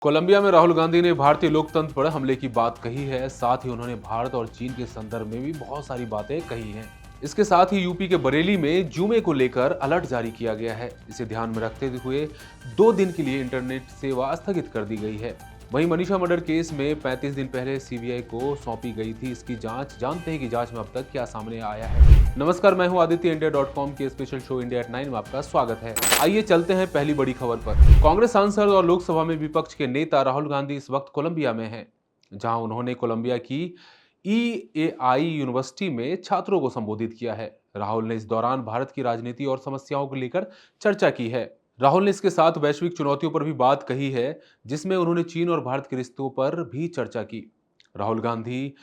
Colombia में राहुल गांधी ने भारतीय लोकतंत्र पर हमले की बात कही है। साथ ही उन्होंने भारत और चीन के संदर्भ में भी बहुत सारी बातें कही हैं। इसके साथ ही यूपी के बरेली में जुमे को लेकर अलर्ट जारी किया गया है। इसे ध्यान में रखते हुए 2 दिन के लिए इंटरनेट सेवा स्थगित कर दी गई है। वहीं मनीषा मर्डर केस में 35 दिन पहले सीबीआई को सौंपी गई थी इसकी जांच। जानते हैं कि जांच में अब तक क्या सामने आया है। नमस्कार, मैं हूं आदित्य। इंडिया.com के स्पेशल शो इंडिया एट 9 में आपका स्वागत है। आइए चलते हैं पहली बड़ी खबर पर। कांग्रेस सांसद और लोकसभा में विपक्ष के नेता राहुल गांधी इस वक्त कोलंबिया में हैं, जहां उन्होंने कोलंबिया की ईएआई यूनिवर्सिटी में छात्रों को संबोधित किया है। राहुल ने इस दौरान भारत की राजनीति और समस्याओं को लेकर चर्चा की है। राहुल ने इसके साथ वैश्विक चुनौतियों पर भी बात कही है, जिसमें उन्होंने चीन और भारत के रिश्तों पर भी चर्चा की। राहुल गांधी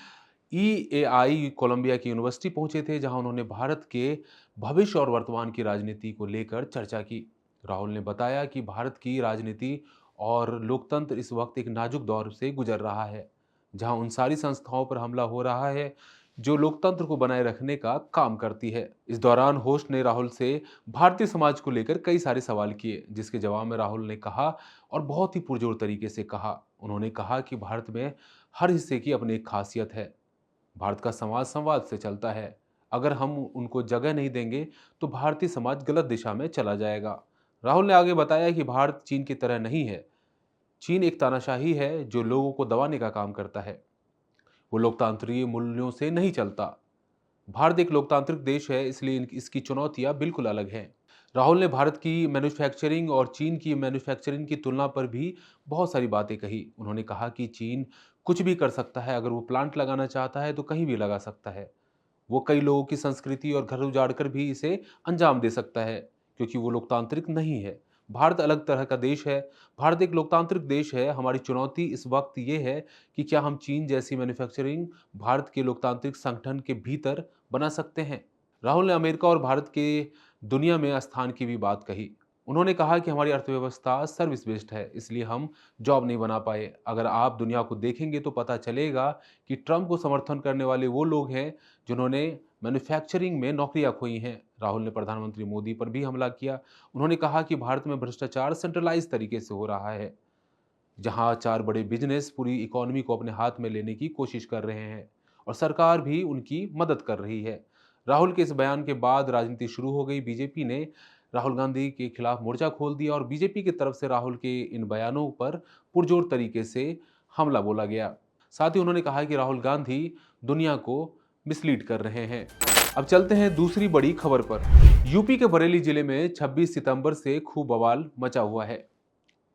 ईएआई कोलंबिया की यूनिवर्सिटी पहुंचे थे, जहां उन्होंने भारत के भविष्य और वर्तमान की राजनीति को लेकर चर्चा की। राहुल ने बताया कि भारत की राजनीति और लोकतंत्र इस वक्त एक नाजुक दौर से गुजर रहा है, जहां उन सारी संस्थाओं पर हमला हो रहा है जो लोकतंत्र को बनाए रखने का काम करती है। इस दौरान होस्ट ने राहुल से भारतीय समाज को लेकर कई सारे सवाल किए, जिसके जवाब में राहुल ने कहा, और बहुत ही पुरजोर तरीके से कहा। उन्होंने कहा कि भारत में हर हिस्से की अपनी एक खासियत है। भारत का समाज संवाद से चलता है। अगर हम उनको जगह नहीं देंगे तो भारतीय समाज गलत दिशा में चला जाएगा। राहुल ने आगे बताया कि भारत चीन की तरह नहीं है। चीन एक तानाशाही है जो लोगों को दबाने का काम करता है। वो लोकतांत्रिक मूल्यों से नहीं चलता। भारत एक लोकतांत्रिक देश है, इसलिए इसकी चुनौतियां बिल्कुल अलग हैं। राहुल ने भारत की मैन्युफैक्चरिंग और चीन की मैन्युफैक्चरिंग की तुलना पर भी बहुत सारी बातें कही। उन्होंने कहा कि चीन कुछ भी कर सकता है। अगर वो प्लांट लगाना चाहता है तो कहीं भी लगा सकता है। वो कई लोगों की संस्कृति और घर उजाड़ कर भी इसे अंजाम दे सकता है, क्योंकि वो लोकतांत्रिक नहीं है। भारत अलग तरह का देश है। भारत एक लोकतांत्रिक देश है। हमारी चुनौती इस वक्त ये है कि क्या हम चीन जैसी मैन्युफैक्चरिंग भारत के लोकतांत्रिक संगठन के भीतर बना सकते हैं। राहुल ने अमेरिका और भारत के दुनिया में स्थान की भी बात कही। उन्होंने कहा कि हमारी अर्थव्यवस्था सर्विस बेस्ड है, इसलिए हम जॉब नहीं बना पाए। अगर आप दुनिया को देखेंगे तो पता चलेगा कि ट्रंप को समर्थन करने वाले वो लोग हैं जिन्होंने मैन्युफैक्चरिंग में नौकरियां खोई हैं। राहुल ने प्रधानमंत्री मोदी पर भी हमला किया। उन्होंने कहा कि भारत में भ्रष्टाचार सेंट्रलाइज तरीके से हो रहा है, जहां 4 बड़े बिजनेस पूरी इकोनॉमी को अपने हाथ में लेने की कोशिश कर रहे हैं और सरकार भी उनकी मदद कर रही है। राहुल के इस बयान के बाद राजनीति शुरू हो गई। बीजेपी ने राहुल गांधी के खिलाफ मोर्चा खोल दिया और बीजेपी की तरफ से राहुल के इन बयानों पर पुरजोर तरीके से हमला बोला गया। साथ ही उन्होंने कहा कि राहुल गांधी दुनिया को मिसलीड कर रहे हैं। अब चलते हैं दूसरी बड़ी खबर पर। यूपी के बरेली जिले में 26 सितंबर से खूब बवाल मचा हुआ है।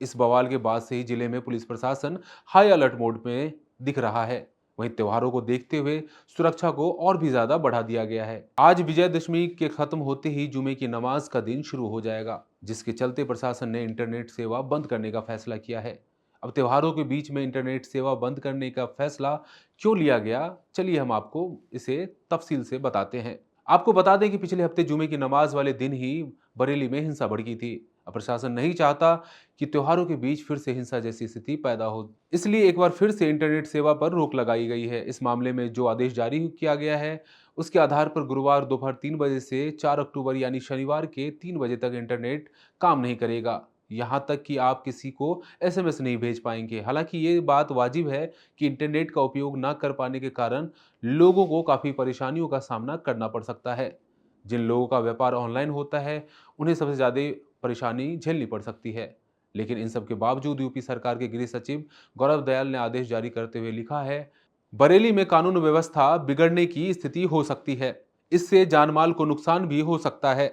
इस बवाल के बाद से ही जिले में पुलिस प्रशासन हाई अलर्ट मोड में दिख रहा है। वहीं त्योहारों को देखते हुए सुरक्षा को और भी ज्यादा बढ़ा दिया गया है। आज विजयदशमी के खत्म होते ही जुमे की नमाज का दिन शुरू हो जाएगा, जिसके चलते प्रशासन ने इंटरनेट सेवा बंद करने का फैसला किया है। अब त्योहारों के बीच में इंटरनेट सेवा बंद करने का फैसला क्यों लिया गया, चलिए हम आपको इसे तफसील से बताते हैं। आपको बता दें कि पिछले हफ्ते जुमे की नमाज वाले दिन ही बरेली में हिंसा भड़की थी। अब प्रशासन नहीं चाहता कि त्योहारों के बीच फिर से हिंसा जैसी स्थिति पैदा हो, इसलिए एक बार फिर से इंटरनेट सेवा पर रोक लगाई गई है। इस मामले में जो आदेश जारी किया गया है, उसके आधार पर गुरुवार दोपहर 3 बजे से 4 अक्टूबर यानी शनिवार के 3 बजे तक इंटरनेट काम नहीं करेगा। यहाँ तक कि आप किसी को एसएमएस नहीं भेज पाएंगे। हालांकि ये बात वाजिब है कि इंटरनेट का उपयोग न कर पाने के कारण लोगों को काफ़ी परेशानियों का सामना करना पड़ सकता है। जिन लोगों का व्यापार ऑनलाइन होता है, उन्हें सबसे ज़्यादा परेशानी झेलनी पड़ सकती है। लेकिन इन सब के बावजूद यूपी सरकार के गृह सचिव गौरव दयाल ने आदेश जारी करते हुए लिखा है, बरेली में कानून व्यवस्था बिगड़ने की स्थिति हो सकती है। इससे जानमाल को नुकसान भी हो सकता है।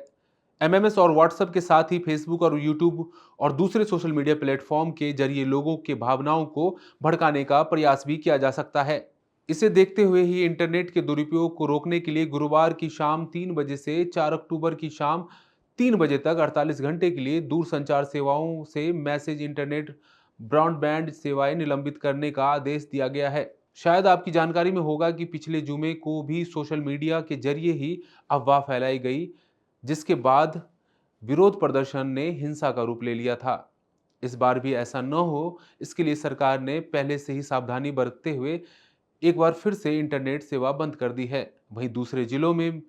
एमएमएस और व्हाट्सएप के साथ ही फेसबुक और यूट्यूब और दूसरे सोशल मीडिया प्लेटफॉर्म के जरिए लोगों के भावनाओं को भड़काने का प्रयास भी किया जा सकता है। इसे देखते हुए ही इंटरनेट के दुरुपयोग को रोकने के लिए गुरुवार की शाम 3 बजे से 4 अक्टूबर की शाम 3 बजे तक 48 घंटे के लिए दूर संचार सेवाओं से मैसेज, इंटरनेट, ब्रॉडबैंड सेवाएं निलंबित करने का आदेश दिया गया है। शायद आपकी जानकारी में होगा कि पिछले जुमे को भी सोशल मीडिया के जरिए ही अफवाह फैलाई गई, जिसके बाद विरोध प्रदर्शन ने हिंसा का रूप ले लिया था। इस बार भी ऐसा न हो, इसके लिए सरकार ने पहले से ही सावधानी बरतते हुए एक बार फिर से इंटरनेट सेवा बंद कर दी है। वहीं दूसरे जिलों में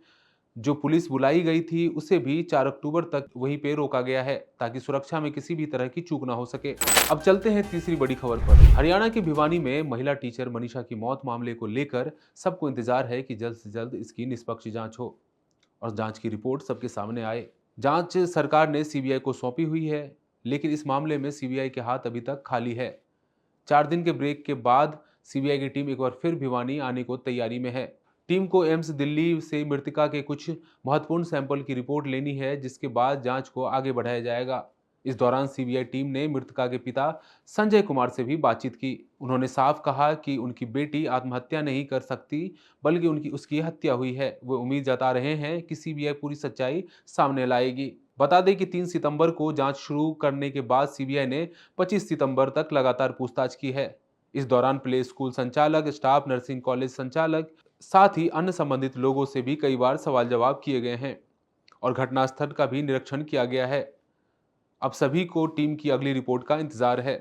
जो पुलिस बुलाई गई थी उसे भी 4 अक्टूबर तक वहीं पे रोका गया है ताकि सुरक्षा में किसी भी तरह की चूक ना हो सके। अब चलते हैं तीसरी बड़ी खबर पर। हरियाणा के भिवानी में महिला टीचर मनीषा की मौत मामले को लेकर सबको इंतजार है कि जल्द से जल्द इसकी निष्पक्ष जांच हो और जांच की रिपोर्ट सबके सामने आए। जांच सरकार ने सीबीआई को सौंपी हुई है, लेकिन इस मामले में सीबीआई के हाथ अभी तक खाली है। 4 दिन के ब्रेक के बाद सीबीआई की टीम एक बार फिर भिवानी आने को तैयारी में है। टीम को एम्स दिल्ली से मृतका के कुछ महत्वपूर्ण सैंपल की रिपोर्ट लेनी है, जिसके बाद जांच को आगे बढ़ाया जाएगा। इस दौरान सीबीआई टीम ने मृतका के पिता संजय कुमार से भी बातचीत की। उन्होंने साफ कहा कि उनकी बेटी आत्महत्या नहीं कर सकती, बल्कि उसकी हत्या हुई है। वो उम्मीद जता रहे हैं कि सीबीआई पूरी सच्चाई सामने लाएगी। बता दें कि 3 सितंबर को जांच शुरू करने के बाद सीबीआई ने 25 सितंबर तक लगातार पूछताछ की है। इस दौरान प्ले स्कूल संचालक, स्टाफ, नर्सिंग कॉलेज संचालक, साथ ही अन्य संबंधित लोगों से भी कई बार सवाल जवाब किए गए हैं और घटनास्थल का भी निरीक्षण किया गया है। अब सभी को टीम की अगली रिपोर्ट का इंतजार है।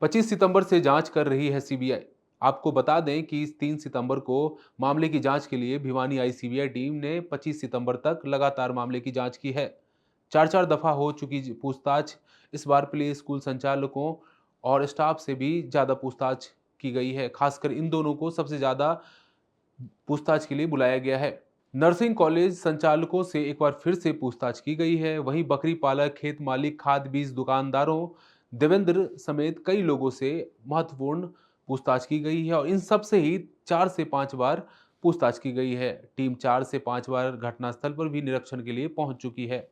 25 सितंबर से जांच कर रही है सीबीआई। आपको बता दें कि इस 3 सितंबर को मामले की जांच के लिए भिवानी आई सीबीआई टीम ने 25 सितंबर तक लगातार मामले की जांच की है। 4-4 दफा हो चुकी पूछताछ। इस बार प्ले स्कूल संचालकों और स्टाफ से भी ज्यादा पूछताछ की गई है। खासकर इन दोनों को सबसे ज्यादा पूछताछ के लिए बुलाया गया है। नर्सिंग कॉलेज संचालकों से एक बार फिर से पूछताछ की गई है। वहीं बकरी पालक, खेत मालिक, खाद बीज दुकानदारों, देवेंद्र समेत कई लोगों से महत्वपूर्ण पूछताछ की गई है और इन सब से ही 4 से 5 बार पूछताछ की गई है। टीम 4 से 5 बार घटनास्थल पर भी निरीक्षण के लिए पहुंच चुकी है।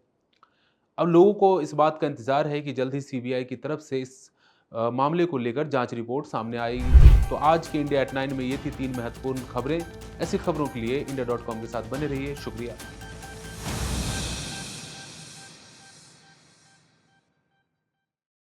अब लोगों को इस बात का इंतजार है कि जल्द ही सीबीआई की तरफ से इस मामले को लेकर जांच रिपोर्ट सामने आएगी। तो आज के इंडिया एट 9 में ये थी 3 महत्वपूर्ण खबरें। ऐसी खबरों के लिए इंडिया.com के साथ बने रहिए। शुक्रिया।